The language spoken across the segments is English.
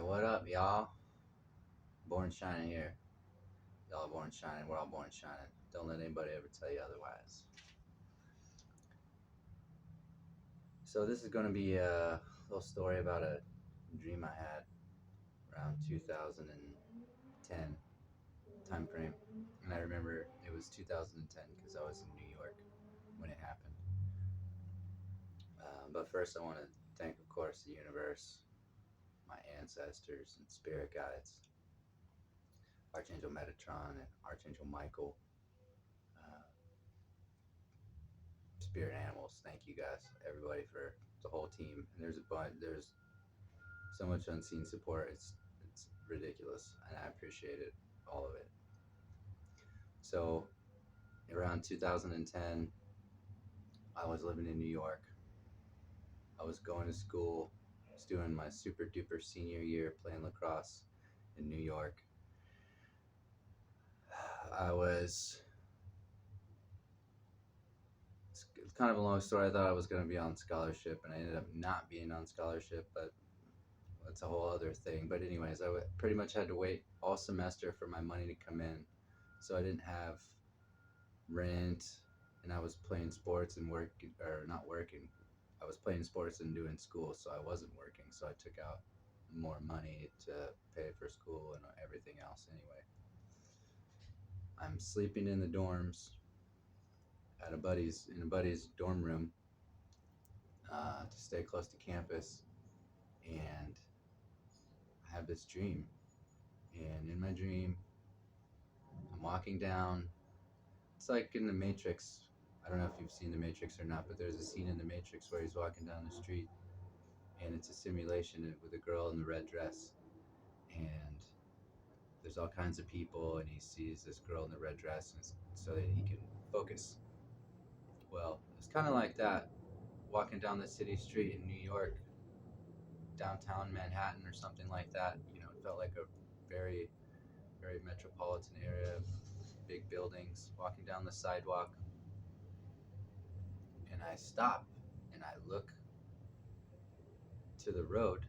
What up, y'all? Born shining here. Y'all are born shining. We're all born shining. Don't let anybody ever tell you otherwise. So this is going to be a little story about a dream I had around 2010 time frame, and I remember it was 2010 because I was in New York when it happened. But first, I want to thank, of course, the universe, my ancestors, and spirit guides, Archangel Metatron and Archangel Michael, uh, spirit animals. Thank you guys, everybody, for the whole team. And there's so much unseen support. It's ridiculous, and I appreciate it, all of it. So around 2010, I was living in New York. I was going to school. I was doing my super duper senior year playing lacrosse in New York. I was it's kind of a long story. I thought I was going to be on scholarship, and I ended up not being on scholarship, but that's a whole other thing. But anyways, pretty much had to wait all semester for my money to come in, so I didn't have rent, and I was playing sports and not working. I was playing sports and doing school, so I wasn't working. So I took out more money to pay for school and everything else. Anyway, I'm sleeping in the dorms at a buddy's dorm room to stay close to campus, and I have this dream. And in my dream, I'm walking down. It's like in the Matrix. I don't know if you've seen the Matrix or not, but there's a scene in the Matrix where he's walking down the street, and it's a simulation with a girl in the red dress, and there's all kinds of people, and he sees this girl in the red dress, and so that he can focus. Well, it's kind of like that, walking down the city street in New York, downtown Manhattan or something like that. It felt like a very, very metropolitan area, big buildings, walking down the sidewalk, and I stop and I look to the road,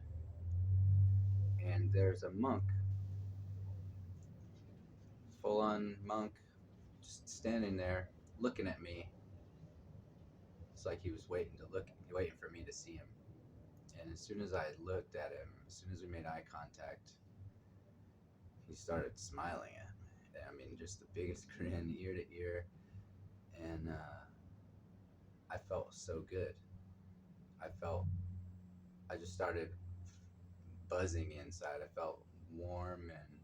and there's a monk, full on monk, just standing there looking at me. It's like he was waiting for me to see him. And as soon as I looked at him, as soon as we made eye contact, he started smiling at me. I mean, just the biggest grin, ear to ear. And I felt so good. I felt, I just started buzzing inside. I felt warm and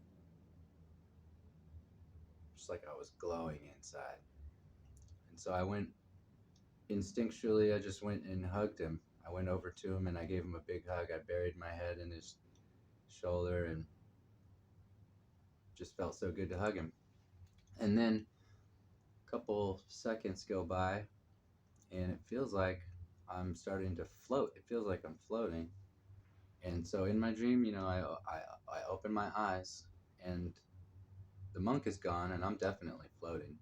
just like I was glowing inside. And so instinctually, I just went and hugged him. I went over to him and I gave him a big hug. I buried my head in his shoulder and just felt so good to hug him. And then a couple seconds go by, and it feels like I'm starting to float. It feels like I'm floating. And so in my dream, I open my eyes, and the monk is gone, and I'm definitely floating.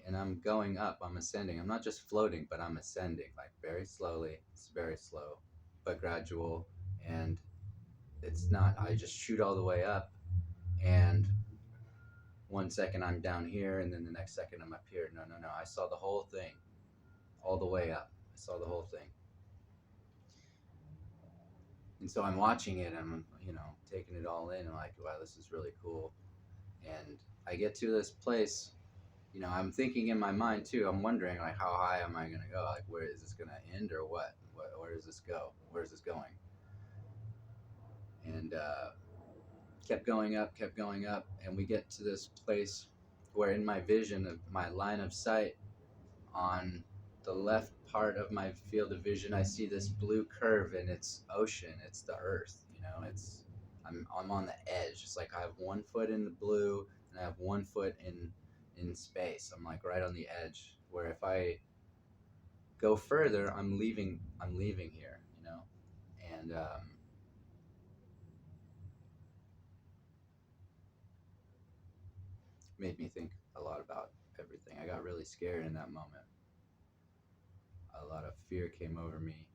And I'm going up. I'm ascending. I'm not just floating, but I'm ascending, like very slowly. It's very slow, but gradual. And it's not. I just shoot all the way up, and 1 second I'm down here, and then the next second I'm up here. No, no, no. I saw the whole thing, all the way up. I saw the whole thing. And so I'm watching it, and I'm, taking it all in. I'm like, wow, this is really cool. And I get to this place, I'm thinking in my mind too. I'm wondering, like, how high am I gonna go? Like, where is this gonna end, or what? Where does this go? Where's this going? And kept going up, and we get to this place where, in my vision of my line of sight, on the left part of my field of vision, I see this blue curve, and it's ocean. It's the earth. I'm on the edge. It's like I have 1 foot in the blue, and I have 1 foot in space. I'm like right on the edge, where if I go further, I'm leaving here. And made me think a lot about everything. I got really scared in that moment. A lot of fear came over me,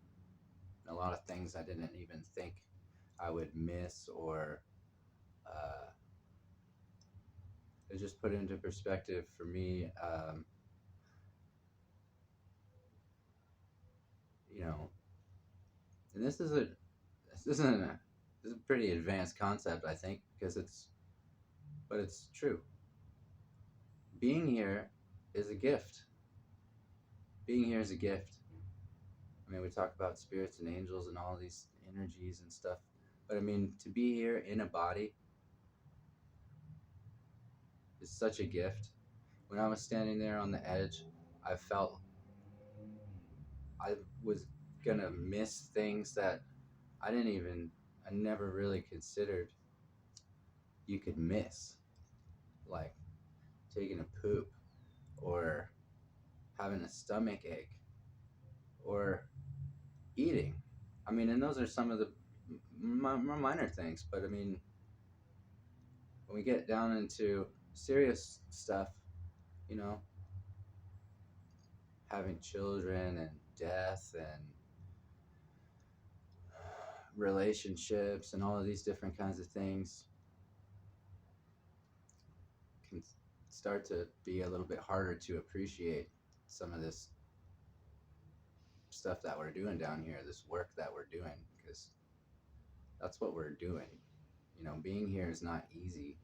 and a lot of things I didn't even think I would miss, or uh, it just put into perspective for me. You know, and this isn't a this is a pretty advanced concept, I think, because but it's true. Being here is a gift. Being here is a gift. I mean, we talk about spirits and angels and all these energies and stuff, but I mean, to be here in a body is such a gift. When I was standing there on the edge, I felt I was gonna miss things that I didn't even, I never really considered you could miss, like taking a poop, or having a stomach ache, or eating. I mean, and those are some of the more minor things, but I mean, when we get down into serious stuff, you know, having children and death and relationships and all of these different kinds of things can start to be a little bit harder to appreciate some of this stuff that we're doing down here, this work that we're doing, because that's what we're doing. You know, being here is not easy.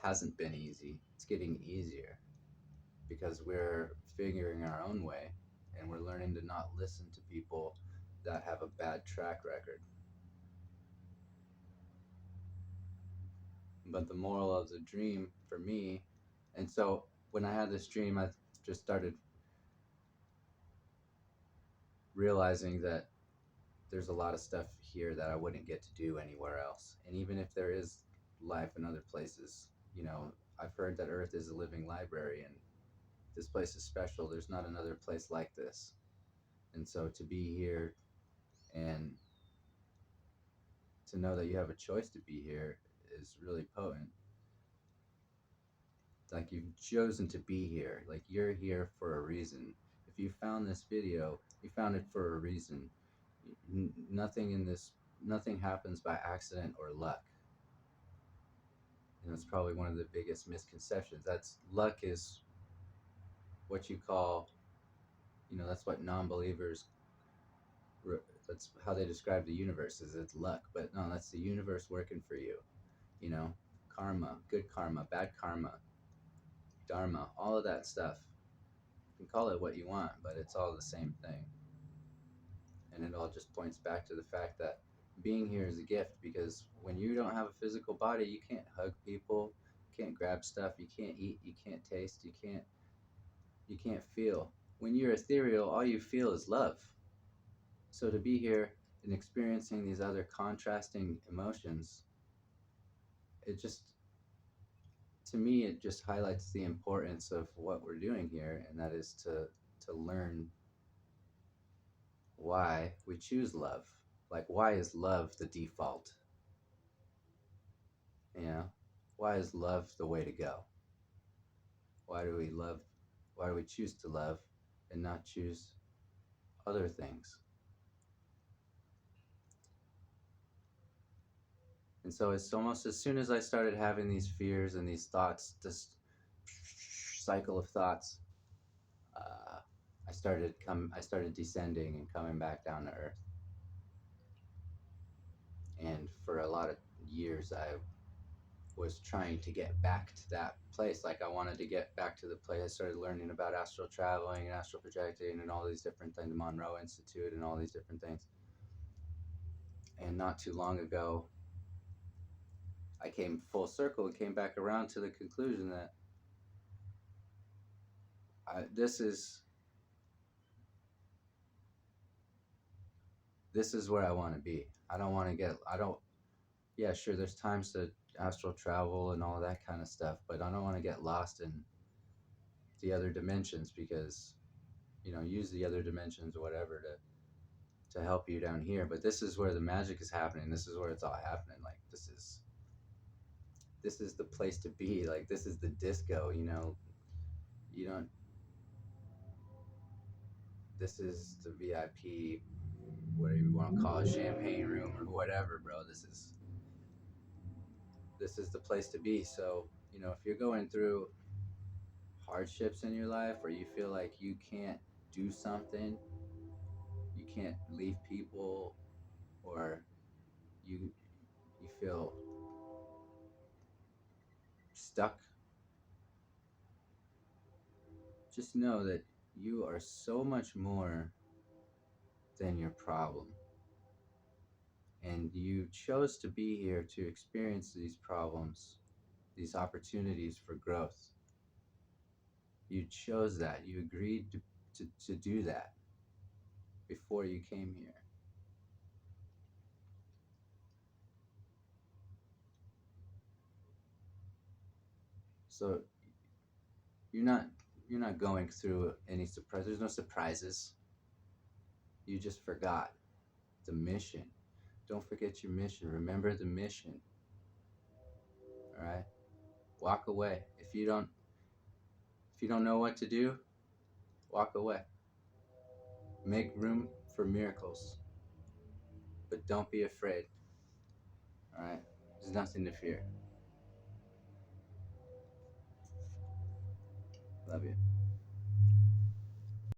Hasn't been easy. It's getting easier because we're figuring our own way, and we're learning to not listen to people that have a bad track record. But the moral of the dream for me, and so when I had this dream, I just started realizing that there's a lot of stuff here that I wouldn't get to do anywhere else. And even if there is life in other places, you know, I've heard that Earth is a living library, and this place is special. There's not another place like this. And so to be here and to know that you have a choice to be here is really potent. Like, you've chosen to be here. Like, you're here for a reason. If you found this video, you found it for a reason. Nothing in this, nothing happens by accident or luck. And that's probably one of the biggest misconceptions. That's luck is what you call, you know, that's what non-believers, that's how they describe the universe, is it's luck. But no, that's the universe working for you. You know, karma, good karma, bad karma, dharma, all of that stuff. You can call it what you want, but it's all the same thing. And it all just points back to the fact that being here is a gift, because when you don't have a physical body, you can't hug people, you can't grab stuff, you can't eat, you can't taste, you can't feel. When you're ethereal, all you feel is love. So to be here and experiencing these other contrasting emotions, it just, to me, it just highlights the importance of what we're doing here, and that is to learn why we choose love. Like, why is love the default? You know, why is love the way to go? Why do we love? Why do we choose to love and not choose other things? And so it's almost as soon as I started having these fears and these thoughts, this cycle of thoughts, uh, I started descending and coming back down to earth. And for a lot of years, I was trying to get back to that place. Like, I wanted to get back to the place. I started learning about astral traveling and astral projecting and all these different things, the Monroe Institute and all these different things. And not too long ago, I came full circle and came back around to the conclusion that this is where I want to be. I don't want to get. I don't. Yeah, sure. There's times to astral travel and all that kind of stuff, but I don't want to get lost in the other dimensions, because, you know, use the other dimensions or whatever to help you down here. But this is where the magic is happening. This is where it's all happening. Like, this is the place to be. Like, this is the disco. You know, you don't. this is the VIP, whatever you want to call it, champagne room or whatever, bro. This is the place to be. So, if you're going through hardships in your life, or you feel like you can't do something, you can't leave people, or you you feel stuck, just know that you are so much more than your problem. And you chose to be here to experience these problems, these opportunities for growth. You chose that. You agreed to do that before you came here. So you're not you're not going through any surprise. There's no surprises. You just forgot the mission. Don't forget your mission. Remember the mission. All right? Walk away. If you don't know what to do, walk away. Make room for miracles, but don't be afraid. All right? There's nothing to fear. Love you.